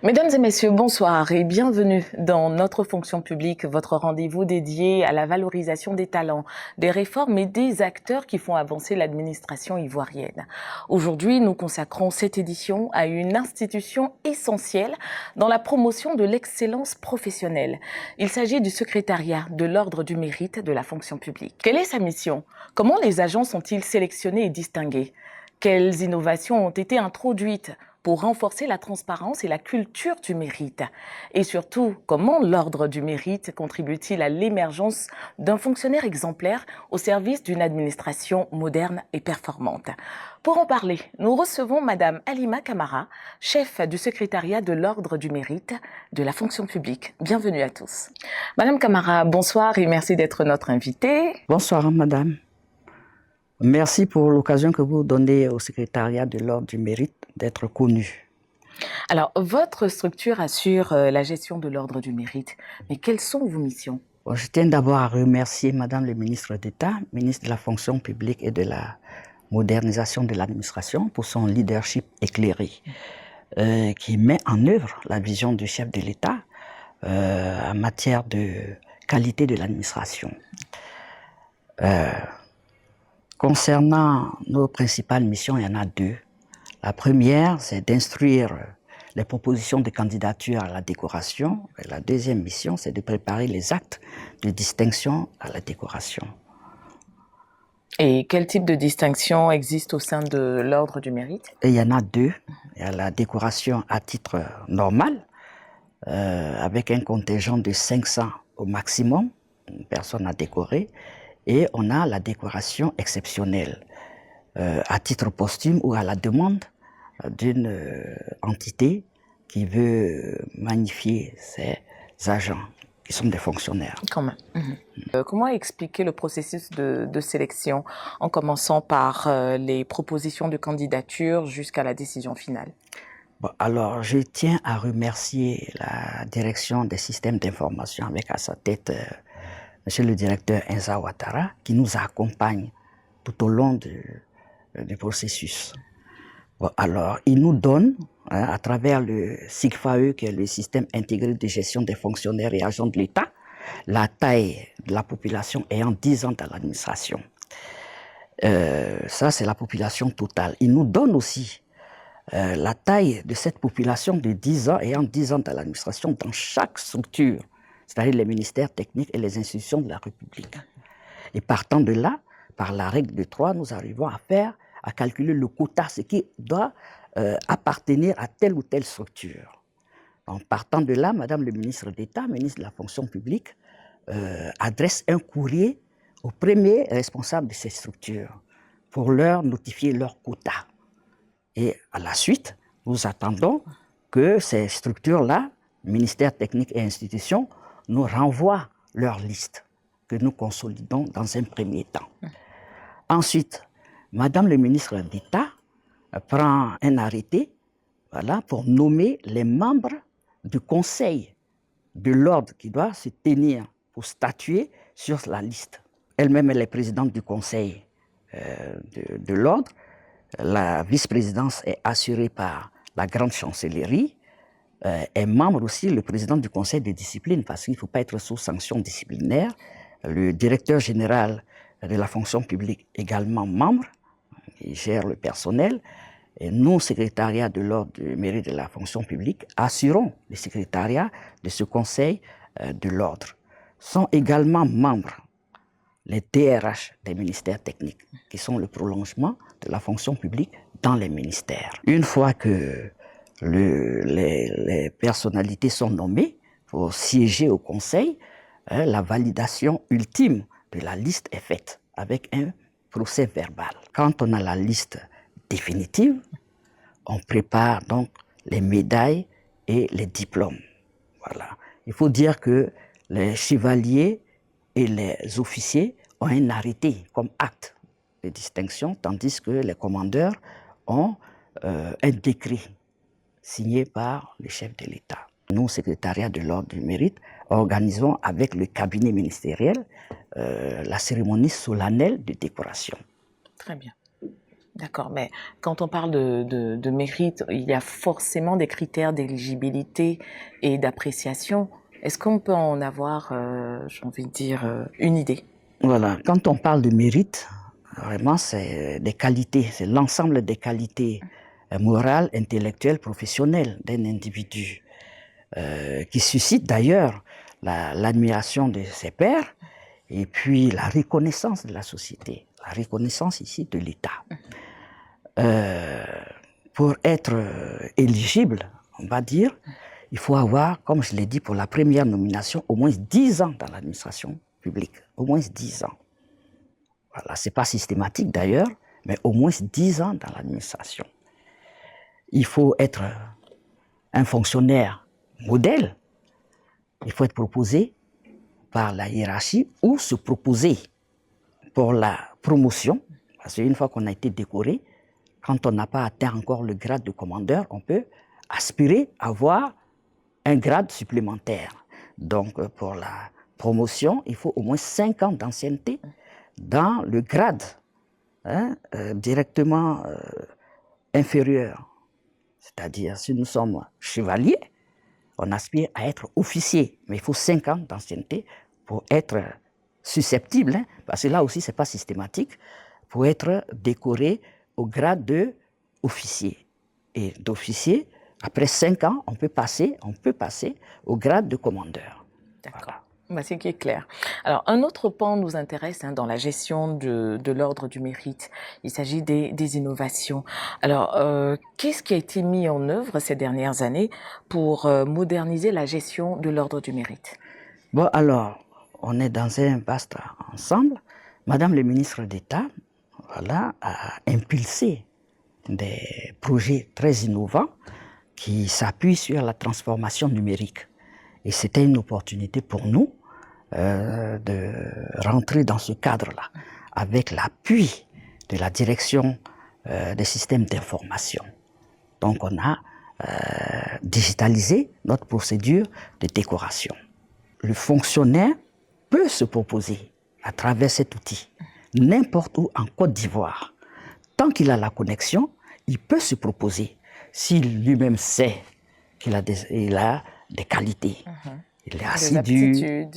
Mesdames et messieurs, bonsoir et bienvenue dans Notre fonction publique, votre rendez-vous dédié à la valorisation des talents, des réformes et des acteurs qui font avancer l'administration ivoirienne. Aujourd'hui, nous consacrons cette édition à une institution essentielle dans la promotion de l'excellence professionnelle. Il s'agit du secrétariat de l'Ordre du Mérite de la fonction publique. Quelle est sa mission? Comment les agents sont-ils sélectionnés et distingués? Quelles innovations ont été introduites pour renforcer la transparence et la culture du mérite? Et surtout, comment l'Ordre du Mérite contribue-t-il à l'émergence d'un fonctionnaire exemplaire au service d'une administration moderne et performante? Pour en parler, nous recevons Madame Halima Camara, chef du secrétariat de l'Ordre du Mérite de la fonction publique. Bienvenue à tous. Madame Camara, bonsoir et merci d'être notre invitée. Bonsoir, madame. Merci pour l'occasion que vous donnez au secrétariat de l'Ordre du Mérite d'être connu. Alors, votre structure assure la gestion de l'Ordre du Mérite, mais quelles sont vos missions? Bon, je tiens d'abord à remercier madame le ministre d'État, ministre de la fonction publique et de la modernisation de l'administration pour son leadership éclairé, qui met en œuvre la vision du chef de l'État en matière de qualité de l'administration. Concernant nos principales missions, il y en a deux. La première, c'est d'instruire les propositions de candidature à la décoration. Et la deuxième mission, c'est de préparer les actes de distinction à la décoration. Et quel type de distinction existe au sein de l'Ordre du Mérite? Et il y en a deux. Il y a la décoration à titre normal, avec un contingent de 500 au maximum, une personne à décorer. Et on a la décoration exceptionnelle, à titre posthume ou à la demande d'une entité qui veut magnifier ses agents, qui sont des fonctionnaires. Quand même. Comment expliquer le processus de sélection, en commençant par les propositions de candidature jusqu'à la décision finale? Bon, alors, je tiens à remercier la direction des systèmes d'information avec à sa tête Monsieur le directeur Enza Ouattara, qui nous accompagne tout au long du processus. Bon, alors, il nous donne, à travers le SIGFAE, qui est le système intégré de gestion des fonctionnaires et agents de l'État, la taille de la population ayant 10 ans dans l'administration. Ça, c'est la population totale. Il nous donne aussi la taille de cette population de 10 ans ayant 10 ans dans l'administration dans chaque structure, c'est-à-dire les ministères techniques et les institutions de la République. Et partant de là, par la règle de 3, nous arrivons à calculer le quota, ce qui doit appartenir à telle ou telle structure. En partant de là, Madame le ministre d'État, ministre de la fonction publique, adresse un courrier aux premiers responsables de ces structures pour leur notifier leur quota. Et à la suite, nous attendons que ces structures-là, ministères techniques et institutions, nous renvoient leur liste que nous consolidons dans un premier temps. Ensuite, Madame le ministre d'État prend un arrêté, voilà, pour nommer les membres du conseil de l'ordre qui doit se tenir pour statuer sur la liste. Elle-même, elle est présidente du conseil de l'ordre. La vice-présidence est assurée par la grande chancellerie. Est membre aussi le président du conseil de discipline, parce qu'il ne faut pas être sous sanction disciplinaire. Le directeur général de la fonction publique également membre, qui gère le personnel. Et nous, secrétariat de l'Ordre du Mérite de la fonction publique, assurons le secrétariat de ce conseil de l'Ordre. Sont également membres les DRH des ministères techniques, qui sont le prolongement de la fonction publique dans les ministères. Une fois que les personnalités sont nommées pour siéger au conseil, la validation ultime de la liste est faite avec un procès verbal. Quand on a la liste définitive, on prépare donc les médailles et les diplômes. Voilà. Il faut dire que les chevaliers et les officiers ont un arrêté comme acte de distinction, tandis que les commandeurs ont un décret signé par le chef de l'État. Nous, secrétariat de l'Ordre du Mérite, organisons avec le cabinet ministériel la cérémonie solennelle de décoration. Très bien. D'accord, mais quand on parle de mérite, il y a forcément des critères d'éligibilité et d'appréciation. Est-ce qu'on peut en avoir, j'ai envie de dire, une idée? Voilà, quand on parle de mérite, vraiment, c'est des qualités, c'est l'ensemble des qualités morales, intellectuelles, professionnelles d'un individu qui suscite d'ailleurs l'admiration de ses pairs et puis la reconnaissance de la société, la reconnaissance ici de l'État. Pour être éligible, on va dire, il faut avoir, comme je l'ai dit, pour la première nomination, au moins 10 ans dans l'administration publique, au moins 10 ans. Voilà, ce n'est pas systématique d'ailleurs, mais au moins 10 ans dans l'administration. Il faut être un fonctionnaire modèle, il faut être proposé par la hiérarchie ou se proposer pour la promotion, parce qu'une fois qu'on a été décoré, quand on n'a pas atteint encore le grade de commandeur, on peut aspirer à avoir un grade supplémentaire. Donc, pour la promotion, il faut au moins 5 ans d'ancienneté dans le grade directement inférieur. C'est-à-dire, si nous sommes chevaliers, on aspire à être officier, mais il faut 5 ans d'ancienneté pour être susceptible, parce que là aussi, ce n'est pas systématique, pour être décoré au grade d'officier. Et d'officier, après 5 ans, on peut passer au grade de commandeur. D'accord. Voilà. Bah, c'est qui est clair. Alors, un autre pan nous intéresse dans la gestion de l'ordre du mérite. Il s'agit des innovations. Alors, qu'est-ce qui a été mis en œuvre ces dernières années pour moderniser la gestion de l'ordre du mérite? Bon, alors, on est dans un vaste ensemble. Madame le ministre d'État, voilà, a impulsé des projets très innovants qui s'appuient sur la transformation numérique. Et c'était une opportunité pour nous de rentrer dans ce cadre-là, avec l'appui de la direction des systèmes d'information. Donc on a digitalisé notre procédure de décoration. Le fonctionnaire peut se proposer à travers cet outil, n'importe où en Côte d'Ivoire. Tant qu'il a la connexion, il peut se proposer. S'il lui-même sait qu'il a des qualités, il est assidu,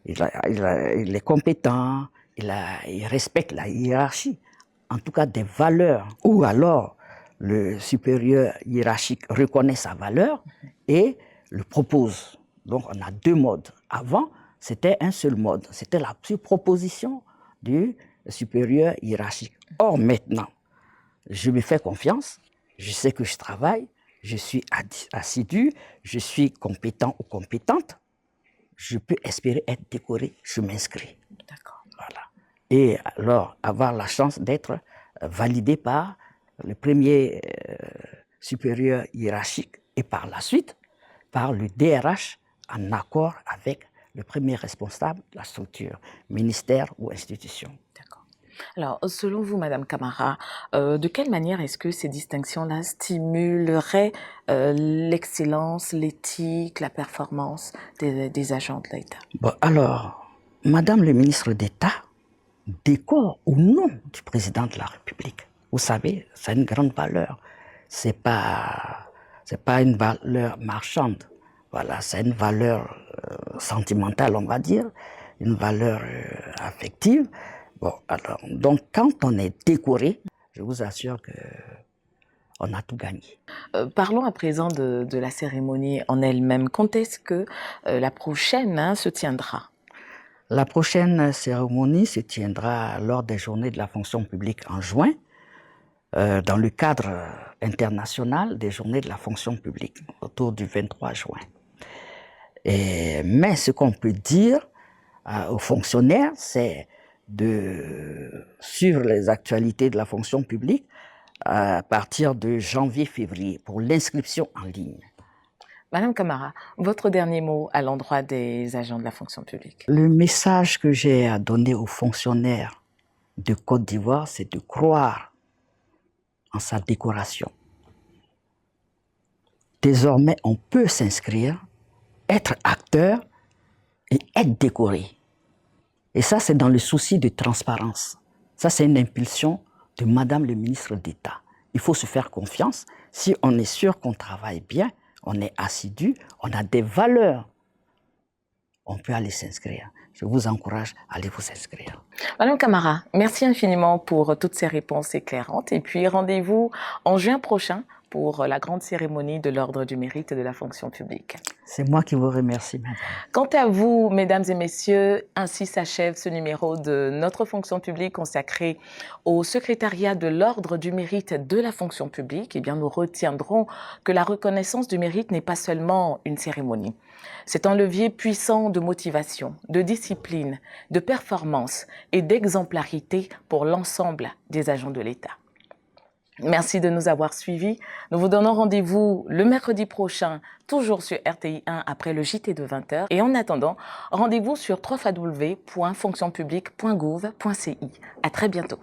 il est compétent, il respecte la hiérarchie, en tout cas des valeurs, ou alors le supérieur hiérarchique reconnaît sa valeur et le propose. Donc on a 2 modes. Avant, c'était un seul mode, c'était la proposition du supérieur hiérarchique. Or maintenant, je me fais confiance, je sais que je travaille, je suis assidu, je suis compétent ou compétente, je peux espérer être décoré, je m'inscris. D'accord. Voilà. Et alors, avoir la chance d'être validé par le premier supérieur hiérarchique et par la suite par le DRH en accord avec le premier responsable de la structure, ministère ou institution. D'accord. Alors, selon vous, Madame Camara, de quelle manière est-ce que ces distinctions-là stimuleraient l'excellence, l'éthique, la performance des agents de l'État? Bon, alors, Madame le ministre d'État décore au nom du président de la République. Vous savez, c'est une grande valeur. C'est pas une valeur marchande. Voilà, c'est une valeur sentimentale, on va dire, une valeur affective. Bon, alors, donc quand on est décoré, je vous assure que on a tout gagné. Parlons à présent de la cérémonie en elle-même. Quand est-ce que la prochaine se tiendra? La prochaine cérémonie se tiendra lors des journées de la fonction publique en juin, dans le cadre international des journées de la fonction publique, autour du 23 juin. Mais ce qu'on peut dire aux fonctionnaires, c'est de suivre les actualités de la fonction publique à partir de janvier-février pour l'inscription en ligne. Madame Camara, votre dernier mot à l'endroit des agents de la fonction publique? Le message que j'ai à donner aux fonctionnaires de Côte d'Ivoire, c'est de croire en sa décoration. Désormais, on peut s'inscrire, être acteur et être décoré. Et ça, c'est dans le souci de transparence. Ça, c'est une impulsion de Madame le ministre d'État. Il faut se faire confiance. Si on est sûr qu'on travaille bien, on est assidu, on a des valeurs, on peut aller s'inscrire. Je vous encourage à aller vous inscrire. Madame Camara, merci infiniment pour toutes ces réponses éclairantes. Et puis rendez-vous en juin prochain pour la grande cérémonie de l'Ordre du Mérite de la fonction publique. C'est moi qui vous remercie, madame. Quant à vous, mesdames et messieurs, ainsi s'achève ce numéro de notre fonction publique consacré au secrétariat de l'Ordre du Mérite de la fonction publique. Eh bien, nous retiendrons que la reconnaissance du mérite n'est pas seulement une cérémonie. C'est un levier puissant de motivation, de discipline, de performance et d'exemplarité pour l'ensemble des agents de l'État. Merci de nous avoir suivis. Nous vous donnons rendez-vous le mercredi prochain, toujours sur RTI 1 après le JT de 20h. Et en attendant, rendez-vous sur www.fonctionpublique.gouv.ci. À très bientôt.